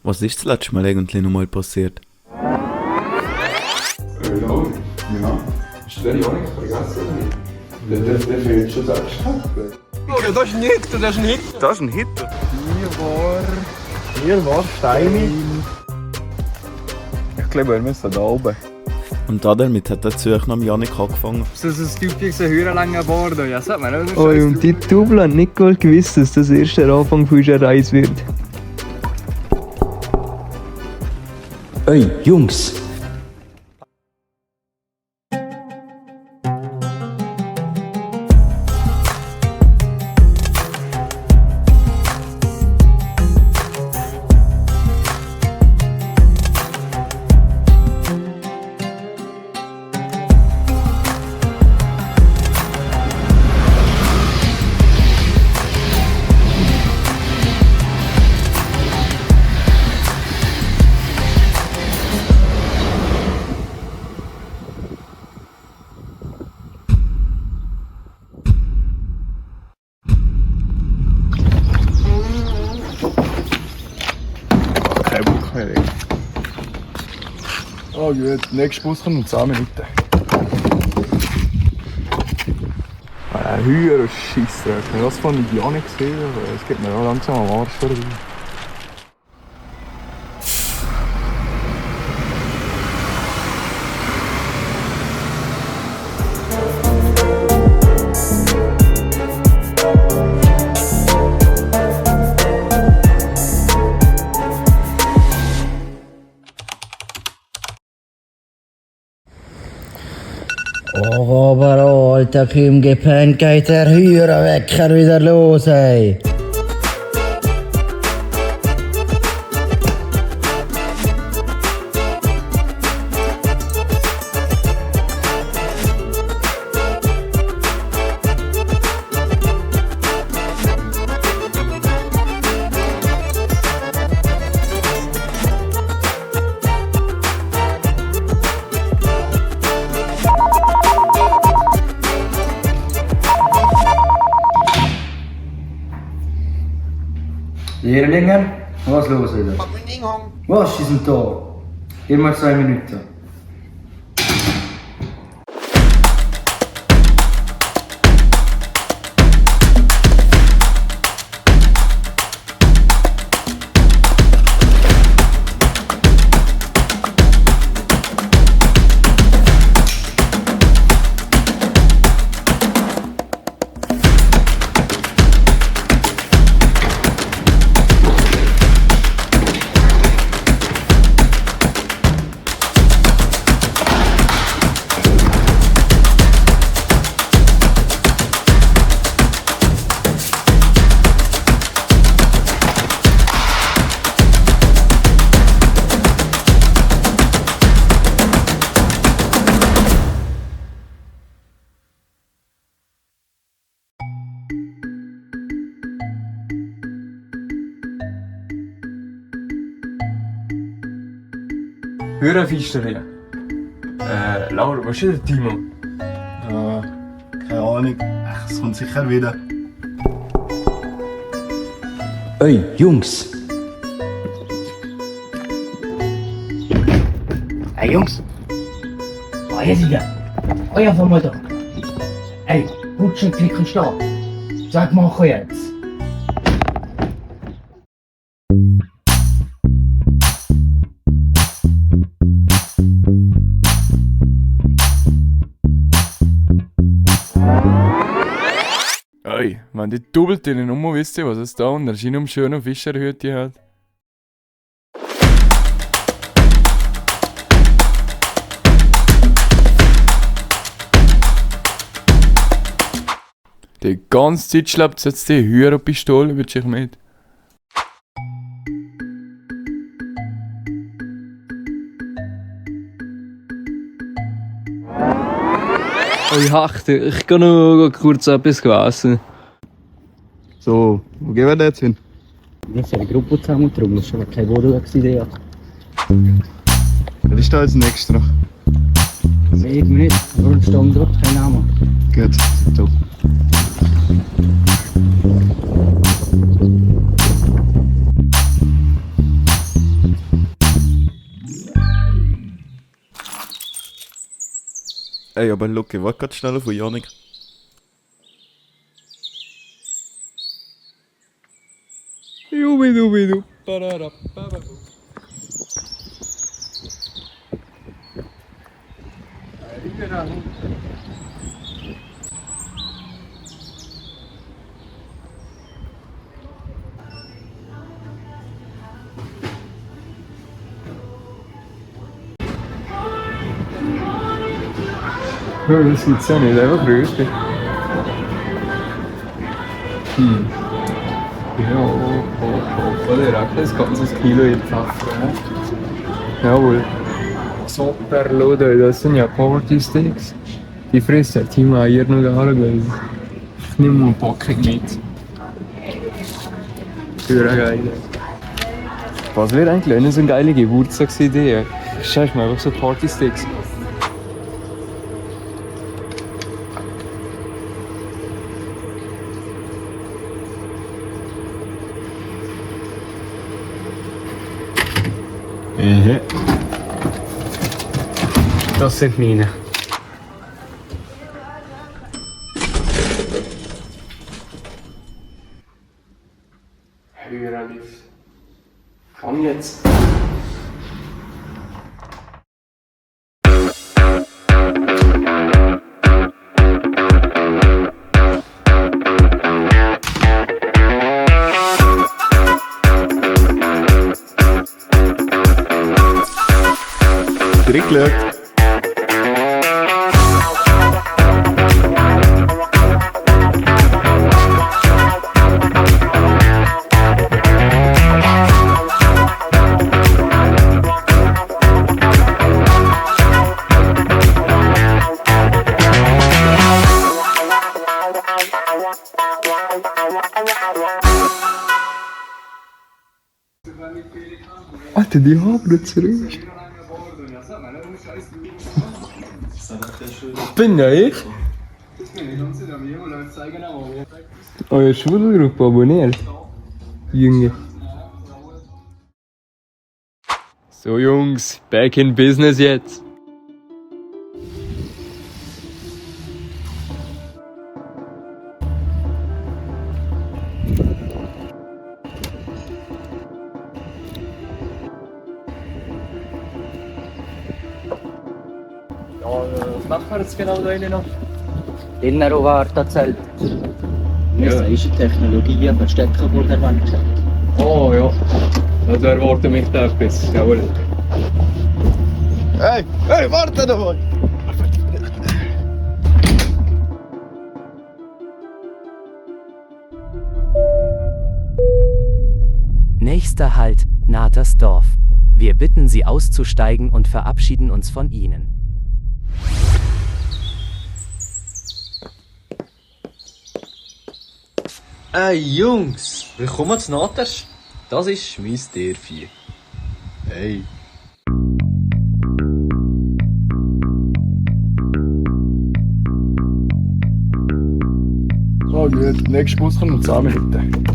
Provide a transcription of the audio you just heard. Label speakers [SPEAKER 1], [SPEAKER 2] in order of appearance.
[SPEAKER 1] Was ist das letzte Mal eigentlich nochmal passiert?
[SPEAKER 2] Lorin, ja. Hast du den auch nicht vergessen oder nicht? Der fehlt schon selbstverständlich.
[SPEAKER 3] Oh, das ist ein Hit, das ist ein Hit.
[SPEAKER 1] Das ist ein Hit.
[SPEAKER 3] Hier war Steine. Ich glaube, wir müssen da oben.
[SPEAKER 1] Und damit hat der Süäch nach Janik angefangen.
[SPEAKER 3] Das ist ein typischer höherlanger Bord. Ja, sagt man, oder?
[SPEAKER 4] Oh, und die Double haben nicht gut gewusst, dass das erst der Anfang von unserer Reise wird.
[SPEAKER 5] Ey, Jungs!
[SPEAKER 3] Oh gut, nächster Bus kommt in 10 Minuten. Heuer Scheissdreck. Ich habe das von Janik gesehen, aber es geht mir auch langsam am Arsch vorbei.
[SPEAKER 5] Oh, aber Alter, kaum gepennt geht der Heuerwecker wieder los, ey.
[SPEAKER 6] Lehrlinge, was los wieder? Was ist denn da? Gib mal 2 Minuten.
[SPEAKER 3] Hörerfisterie. Laura, was ist denn der Timo?
[SPEAKER 7] Keine Ahnung. Ach, es kommt sicher wieder.
[SPEAKER 5] Ey, Jungs!
[SPEAKER 6] Hey Jungs! Oh, hier sind wir! Euer Vermieter! Ey, Rutschen, klicken, Start! Sag mal jetzt!
[SPEAKER 3] Ey, wenn die doppelt in den Nummer wisst ihr, was es da unter einem schönen Fischerhütte hat? Die ganze Zeit schleppt jetzt die Heuerpistole über sich mit.
[SPEAKER 4] Oh, ich achte, ich kann noch kurz etwas essen.
[SPEAKER 7] So, wo gehen wir denn jetzt hin?
[SPEAKER 6] Wir sind eine Gruppe zusammen und darum ist schon keine Idee.
[SPEAKER 7] Was ist da als nächstes noch?
[SPEAKER 6] Sehe nicht, warum stand dort kein Name?
[SPEAKER 7] Gut, top.
[SPEAKER 1] Ey, aber Lucky, warte grad schnell auf Janik.
[SPEAKER 3] Jubidubidu. Das gibt's ja nicht, einfach Rösti. Ja, direkt ein ganzes Kilo in Pfeffer. Jawohl. Super, Leute, das sind ja Poverty Sticks. Die frisst der Team Eier noch gar nicht. Ich nehme mal eine Packung mit. Für eine geile. Was wäre eigentlich eine so eine geile Geburtstagsidee? Schau mal, einfach so Party Sticks.
[SPEAKER 4] Das sind meine.
[SPEAKER 3] Hör auf. Komm jetzt.
[SPEAKER 1] Glück.
[SPEAKER 3] Alter, die haben zurück. Bin ja ich. Eure Schwudelgruppa abonniert. Junge. So Jungs, back in business jetzt.
[SPEAKER 4] Was machen wir jetzt genau da innen noch?
[SPEAKER 6] Innero Wartezelt. Ja. Ist Technologie verstecken vor der Mannschaft.
[SPEAKER 3] Oh ja, also erwartet mich da etwas. Jawohl.
[SPEAKER 7] Hey, warte doch mal!
[SPEAKER 8] Nächster Halt, Nahters Dorf. Wir bitten Sie auszusteigen und verabschieden uns von Ihnen.
[SPEAKER 4] Hey Jungs, willkommen zu Nahters. Das ist mein Dörfchen.
[SPEAKER 7] Hey.
[SPEAKER 3] Oh gut, nächster Bus kommt in 10 Minuten.